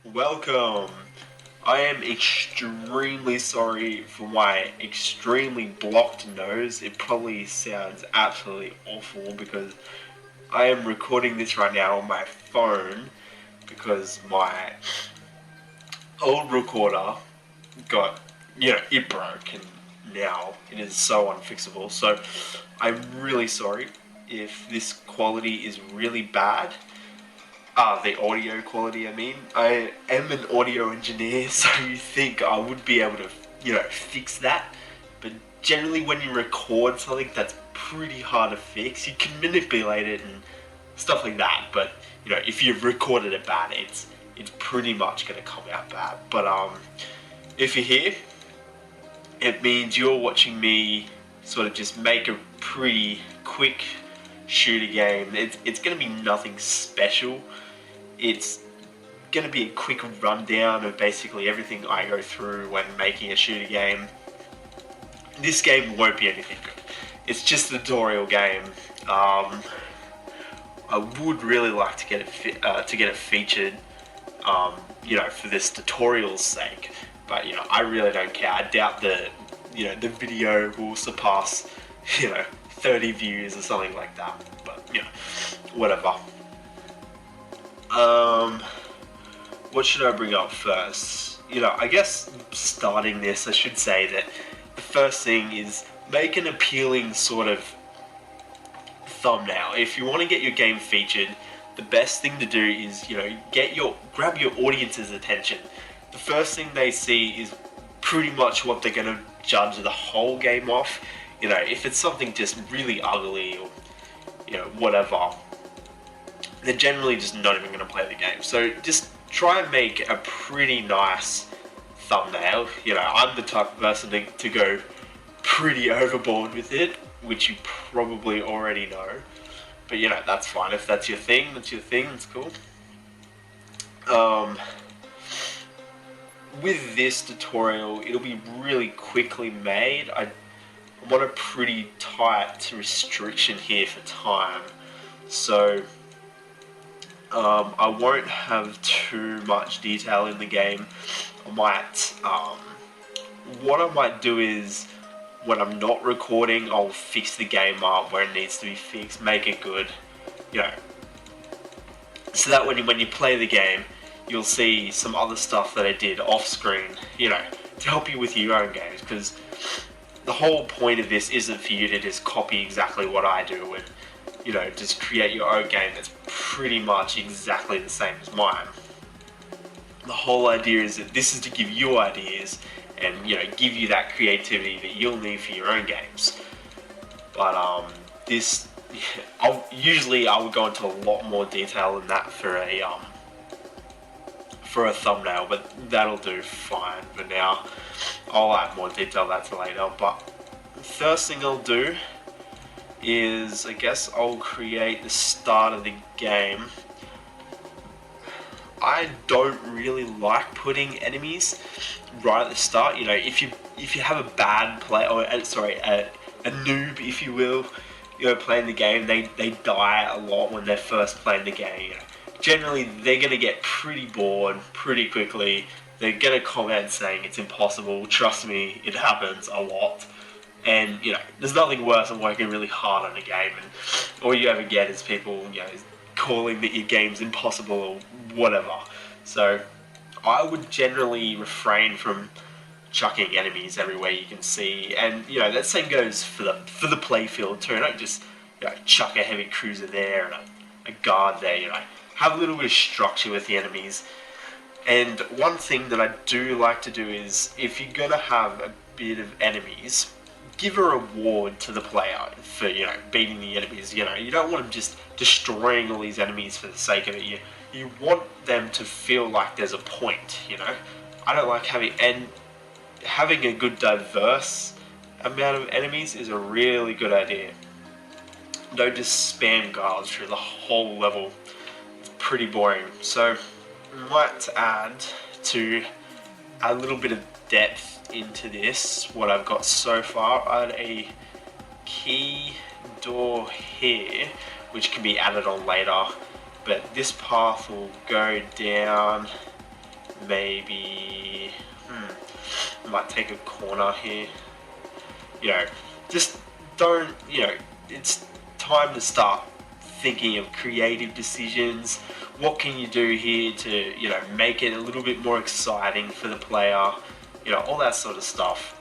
Welcome! I am extremely sorry for my extremely blocked nose. It probably sounds absolutely awful because I am recording this right now on my phone because my old recorder got, it broke and now it is so unfixable. So I'm really sorry if this quality is really bad. The audio quality, I mean. I am an audio engineer, so you think I would be able to, fix that. But generally when you record something that's pretty hard to fix, you can manipulate it and stuff like that. But, if you've recorded it bad, it's pretty much going to come out bad. But, if you're here, it means you're watching me sort of just make a pretty quick shooter game. It's going to be nothing special. It's going to be a quick rundown of basically everything I go through when making a shooter game. This game won't be anything good. It's just a tutorial game. I would really like to get it featured, for this tutorial's sake. But I really don't care. I doubt the video will surpass 30 views or something like that. But whatever. What should I bring up first? I guess starting this, I should say that the first thing is make an appealing sort of thumbnail. If you want to get your game featured, the best thing to do is, grab your audience's attention. The first thing they see is pretty much what they're going to judge the whole game off. If it's something just really ugly or, whatever, they're generally just not even going to play the game. So just try and make a pretty nice thumbnail. I'm the type of person to go pretty overboard with it, which you probably already know. But that's fine. If that's your thing, that's cool. With this tutorial, it'll be really quickly made. I'm on a pretty tight restriction here for time. So I won't have too much detail in the game. What I might do is, when I'm not recording, I'll fix the game up where it needs to be fixed, make it good, so that when you play the game, you'll see some other stuff that I did off screen, to help you with your own games, because the whole point of this isn't for you to just copy exactly what I do and just create your own game that's pretty much exactly the same as mine. The whole idea is that this is to give you ideas and, give you that creativity that you'll need for your own games. But, I would go into a lot more detail than that for a thumbnail, but that'll do fine for now. I'll add more detail that later, but the first thing I'll do is, I guess I'll create the start of the game. I don't really like putting enemies right at the start. If you have a bad player, or a noob, if you will, playing the game, they die a lot when they're first playing the game. Generally, they're gonna get pretty bored pretty quickly. They're gonna comment saying it's impossible. Trust me, it happens a lot. And, there's nothing worse than working really hard on a game and all you ever get is people, calling that your game's impossible or whatever. So, I would generally refrain from chucking enemies everywhere you can see. And, that same goes for the playfield too. Don't just, chuck a heavy cruiser there and a guard there, Have a little bit of structure with the enemies. And one thing that I do like to do is, if you're gonna have a bit of enemies, give a reward to the player for, beating the enemies. You don't want them just destroying all these enemies for the sake of it. You want them to feel like there's a point, I don't like having a good diverse amount of enemies is a really good idea. Don't just spam guards through the whole level. It's pretty boring. So I might add a little bit of depth into this, what I've got so far. I had a key door here, which can be added on later, but this path will go down, maybe, might take a corner here, just don't, it's time to start thinking of creative decisions. What can you do here to, make it a little bit more exciting for the player, all that sort of stuff.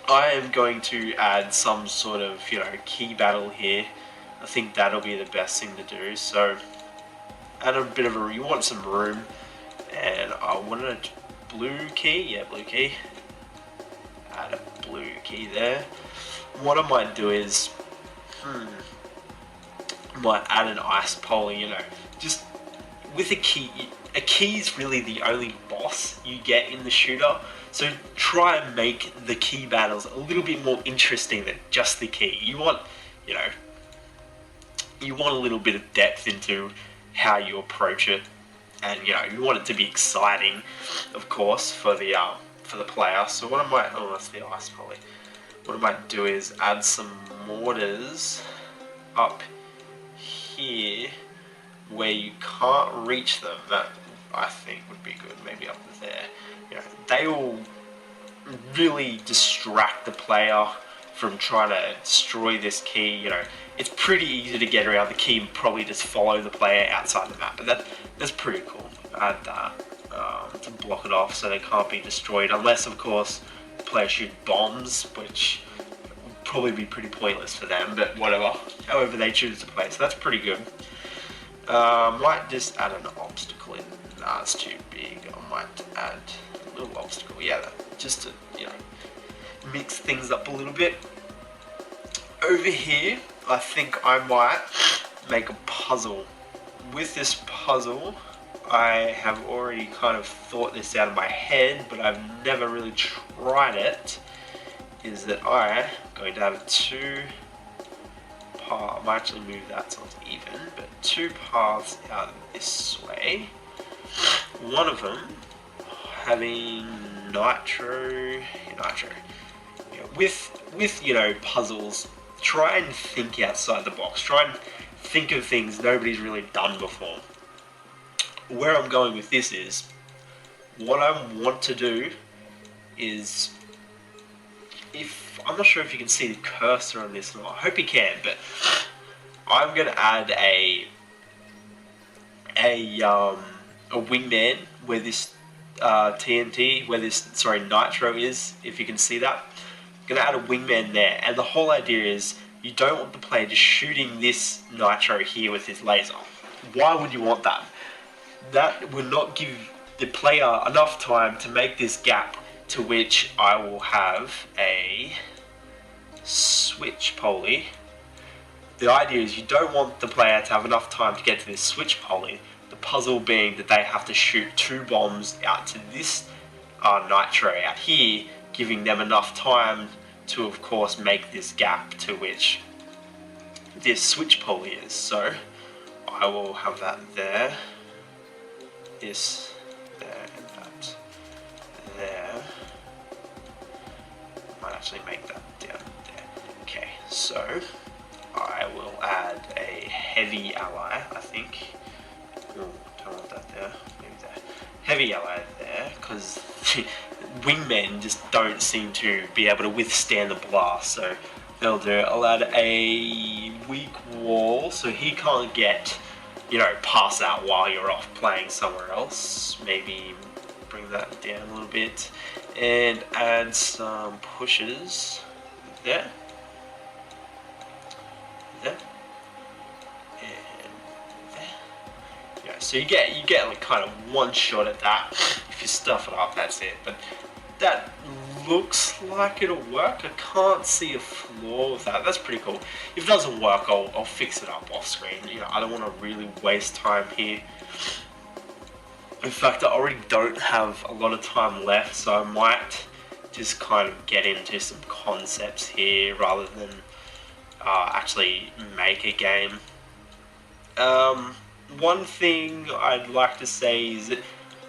I am going to add some sort of, key battle here. I think that'll be the best thing to do. So, add a bit of you want some room, and I wanted a blue key, blue key. Add a blue key there. What I might do is, might add an ice poly, just with a key. A key is really the only boss you get in the shooter, so try and make the key battles a little bit more interesting than just the key. You want, you want a little bit of depth into how you approach it, and you want it to be exciting, of course, for the player. So what I might, that's the ice poly. What I might do is add some mortars up here where you can't reach them. That I think would be good. Maybe up there. They will really distract the player from trying to destroy this key. It's pretty easy to get around the key and probably just follow the player outside the map. But that's pretty cool. Add that to block it off so they can't be destroyed, unless of course the player shoots bombs, which would probably be pretty pointless for them. But whatever. However they choose to play, so that's pretty good. Might just add an obstacle in. Nah, it's too big. I might add a little obstacle. Just to, mix things up a little bit. Over here, I think I might make a puzzle. With this puzzle, I have already kind of thought this out of my head, but I've never really tried it. Is that I'm going to have two paths. I might actually move that so it's even, but two paths out this way. One of them having nitro. With puzzles, try and think outside the box. Try and think of things nobody's really done before. Where I'm going with this is, what I want to do is, I'm not sure if you can see the cursor on this or not. I hope you can, but I'm going to add a wingman where this nitro is, if you can see that. I'm going to add a wingman there, and the whole idea is you don't want the player just shooting this nitro here with his laser. Why would you want that? That will not give the player enough time to make this gap, to which I will have a switch poly. The idea is you don't want the player to have enough time to get to this switch poly. The puzzle being that they have to shoot two bombs out to this nitro out here, giving them enough time to, of course, make this gap to which this switch poly is. So I will have that there, this there, and that there. I might actually make that down there. Okay, so I will add a heavy ally, I think. Don't want that there, maybe there. Heavy ally there, because wingmen just don't seem to be able to withstand the blast, so they'll do. I'll add a weak wall, so he can't get, pass out while you're off playing somewhere else. Maybe bring that down a little bit, and add some pushes there. There. So you get like kind of one shot at that. If you stuff it up, that's it. But that looks like it'll work. I can't see a flaw with that. That's pretty cool. If it doesn't work, I'll fix it up off screen. I don't want to really waste time here. In fact, I already don't have a lot of time left, so I might just kind of get into some concepts here rather than actually make a game. One thing I'd like to say is that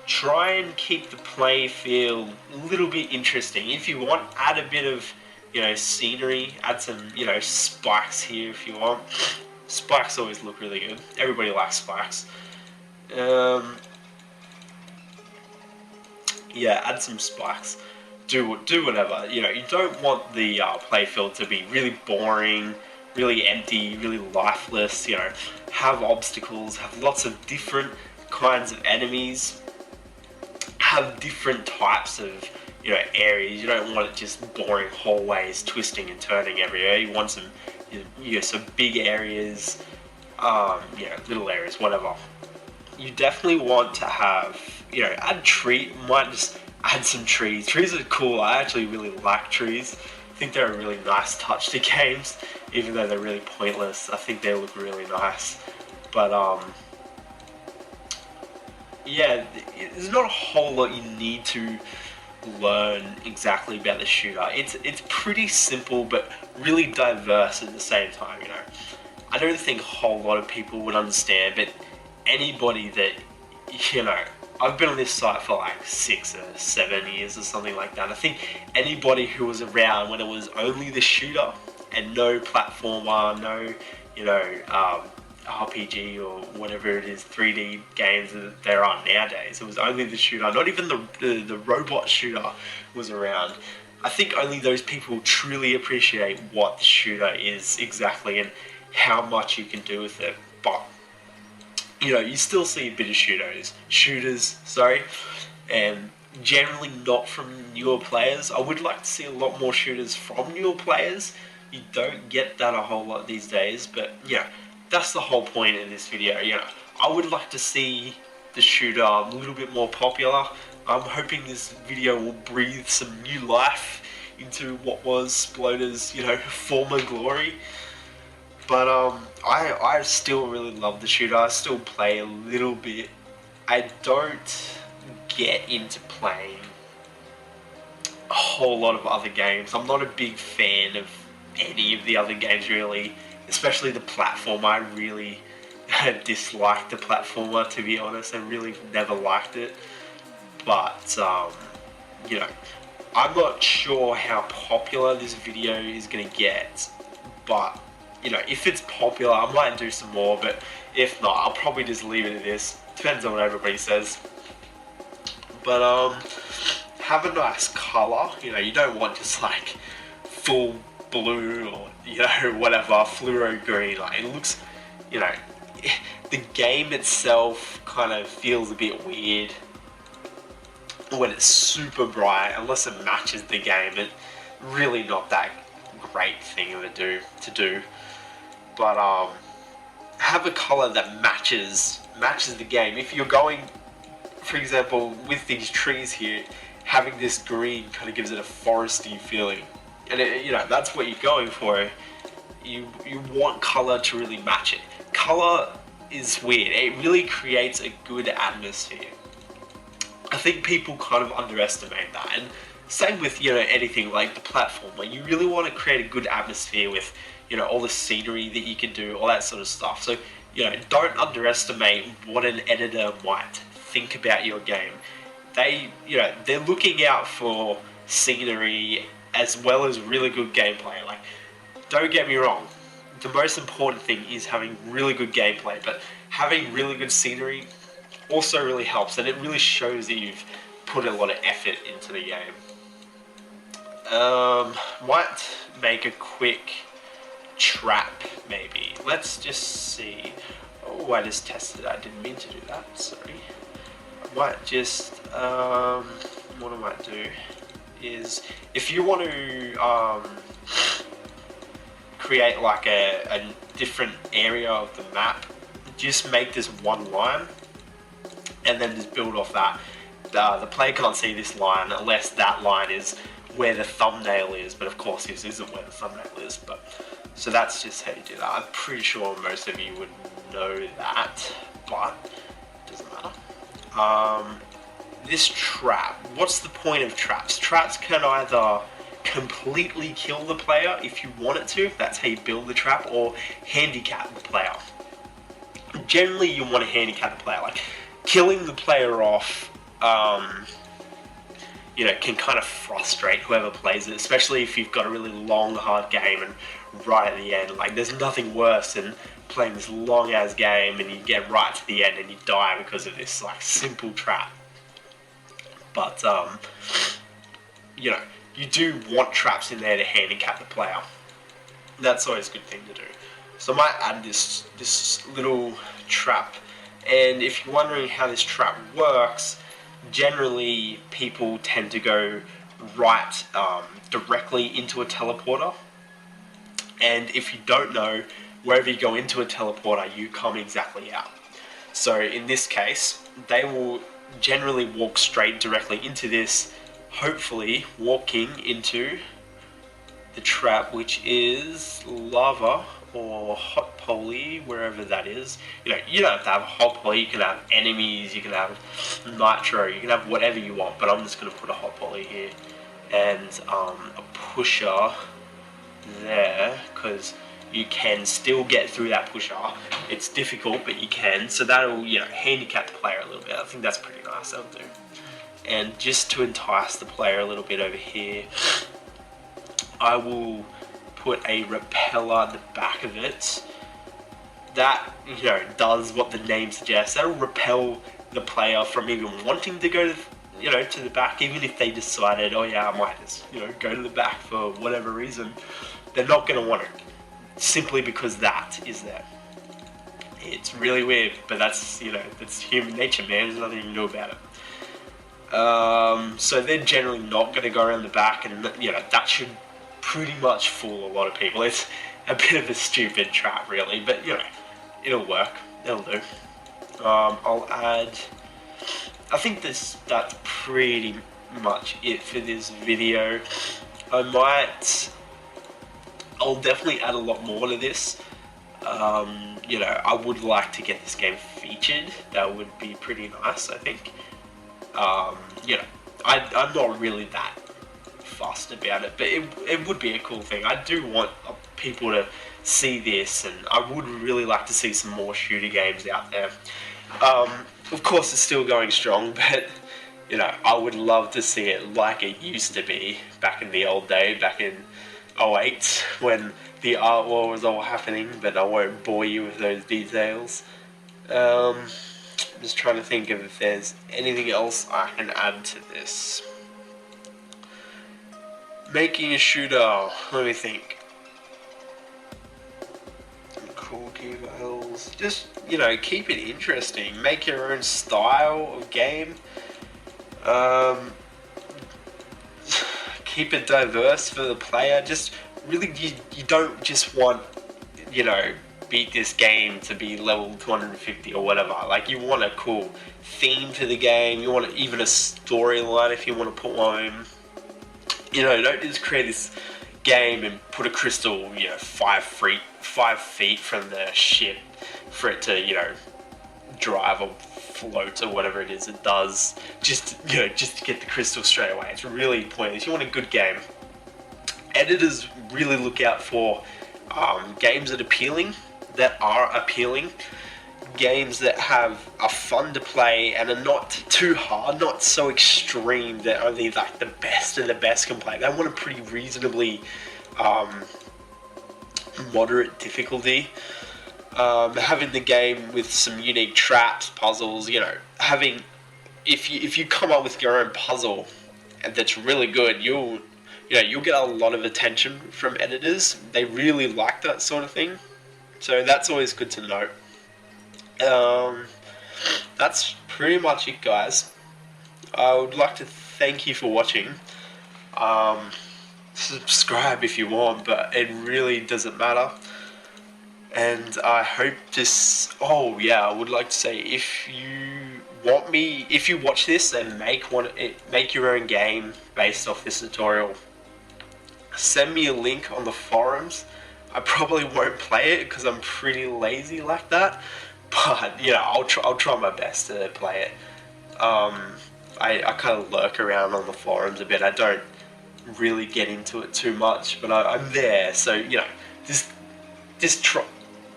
try and keep the play feel a little bit interesting. If you want, add a bit of, scenery. Add some, spikes here if you want. Spikes always look really good. Everybody likes spikes. Yeah, add some spikes. Do whatever. You don't want the playfield to be really boring, really empty, really lifeless. Have obstacles, have lots of different kinds of enemies, have different types of areas. You don't want it just boring hallways, twisting and turning everywhere. You want some big areas, little areas, whatever. You definitely want to have, add might just add some trees. Trees are cool. I actually really like trees. I think they're a really nice touch to games, even though they're really pointless. I think they look really nice. But, yeah, there's not a whole lot you need to learn exactly about the shooter. It's pretty simple, but really diverse at the same time, I don't think a whole lot of people would understand, but anybody that, I've been on this site for like 6 or 7 years or something like that. I think anybody who was around when it was only the shooter and no platformer, no, RPG or whatever it is, 3D games that there are nowadays. It was only the shooter, not even the robot shooter was around. I think only those people truly appreciate what the shooter is exactly and how much you can do with it. But you still see a bit of shooters, and generally not from newer players. I would like to see a lot more shooters from newer players. You don't get that a whole lot these days, but that's the whole point of this video. I would like to see the shooter a little bit more popular. I'm hoping this video will breathe some new life into what was Sploder's, former glory. But I still really love the shooter. I still play a little bit. I don't get into playing a whole lot of other games. I'm not a big fan of any of the other games really, especially the platformer. I really dislike the platformer, to be honest. I really never liked it. But I'm not sure how popular this video is going to get, but if it's popular, I might do some more, but if not, I'll probably just leave it at this. Depends on what everybody says. But, have a nice colour. You don't want just, like, full blue or, whatever, fluoro green. Like, it looks, the game itself kind of feels a bit weird when it's super bright, unless it matches the game. It's really not that great thing to do. But have a color that matches the game. If you're going, for example, with these trees here, having this green kind of gives it a foresty feeling, and that's what you're going for. You want color to really match it. Color is weird. It really creates a good atmosphere. I think people kind of underestimate that, and same with anything like the platform, where you really want to create a good atmosphere with all the scenery that you can do, all that sort of stuff. So don't underestimate what an editor might think about your game. They're looking out for scenery as well as really good gameplay. Like, don't get me wrong, the most important thing is having really good gameplay, but having really good scenery also really helps, and it really shows that you've put a lot of effort into the game. Might make a quick trap, maybe. Let's just see. Oh, I just tested it. I didn't mean to do that. Sorry. I might just, what I might do is, if you want to create like a different area of the map, just make this one line, and then just build off that. The player can't see this line unless that line is where the thumbnail is, but of course this isn't where the thumbnail is. But so that's just how you do that. I'm pretty sure most of you would know that, but it doesn't matter. This trap, what's the point of traps? Traps can either completely kill the player if you want it to, that's how you build the trap, or handicap the player. Generally you want to handicap the player, like killing the player off can kind of frustrate whoever plays it, especially if you've got a really long, hard game and right at the end. Like, there's nothing worse than playing this long-ass game and you get right to the end and you die because of this, like, simple trap. But, you do want traps in there to handicap the player. That's always a good thing to do. So I might add this little trap. And if you're wondering how this trap works, generally people tend to go right directly into a teleporter. And if you don't know, wherever you go into a teleporter, you come exactly out. So in this case, they will generally walk straight directly into this, hopefully walking into the trap, which is lava or hot poly, wherever that is. You don't have to have hot poly, you can have enemies, you can have nitro, you can have whatever you want, but I'm just going to put a hot poly here and a pusher there, because you can still get through that pusher. It's difficult, but you can, so that'll handicap the player a little bit. I think that's pretty nice, that'll do. And just to entice the player a little bit over here, I will put a repeller at the back of it. That, does what the name suggests. That'll repel the player from even wanting to go to the back, even if they decided, oh yeah, I might just, go to the back for whatever reason. They're not going to want it, simply because that is there. It's really weird, but that's, that's human nature, man. There's nothing you can do about it. So they're generally not going to go around the back, and that should pretty much fool a lot of people. It's a bit of a stupid trap, really, but it'll work. It'll do. I'll add. I think that's pretty much it for this video. I'll definitely add a lot more to this. I would like to get this game featured. That would be pretty nice, I think. I'm not really that fussed about it, but it would be a cool thing. I do want people to see this, and I would really like to see some more shooter games out there. Of course, it's still going strong, but I would love to see it like it used to be back in the old day, back in 2008, when the art war was all happening. But I won't bore you with those details. I'm just trying to think of if there's anything else I can add to this. Making a shooter, let me think. Some cool keyballs. Just, keep it interesting. Make your own style of game. Keep it diverse for the player. Just really, you don't just want, beat this game to be level 250 or whatever. Like, you want a cool theme to the game. You want even a storyline if you want to put one in. Don't just create this game and put a crystal, 5 feet from the ship for it to, drive or float or whatever it is it does. Just to get the crystal straight away. It's really pointless. You want a good game. Editors really look out for games that are appealing. Games that are fun to play and are not too hard, not so extreme that only like the best of the best can play. They want a pretty reasonably moderate difficulty. Having the game with some unique traps, puzzles, if you come up with your own puzzle and that's really good, you'll get a lot of attention from editors. They really like that sort of thing. So that's always good to know. That's pretty much it, guys. I would like to thank you for watching. Subscribe if you want, but it really doesn't matter. And I hope this... Oh yeah, I would like to say, if you watch this and make your own game based off this tutorial, send me a link on the forums. I probably won't play it because I'm pretty lazy like that, but I'll try my best to play it. I kind of lurk around on the forums a bit. I don't really get into it too much, but I'm there. So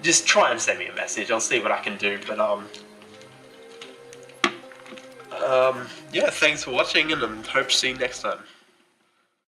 just try and send me a message. I'll see what I can do. But Yeah, thanks for watching, and I hope to see you next time.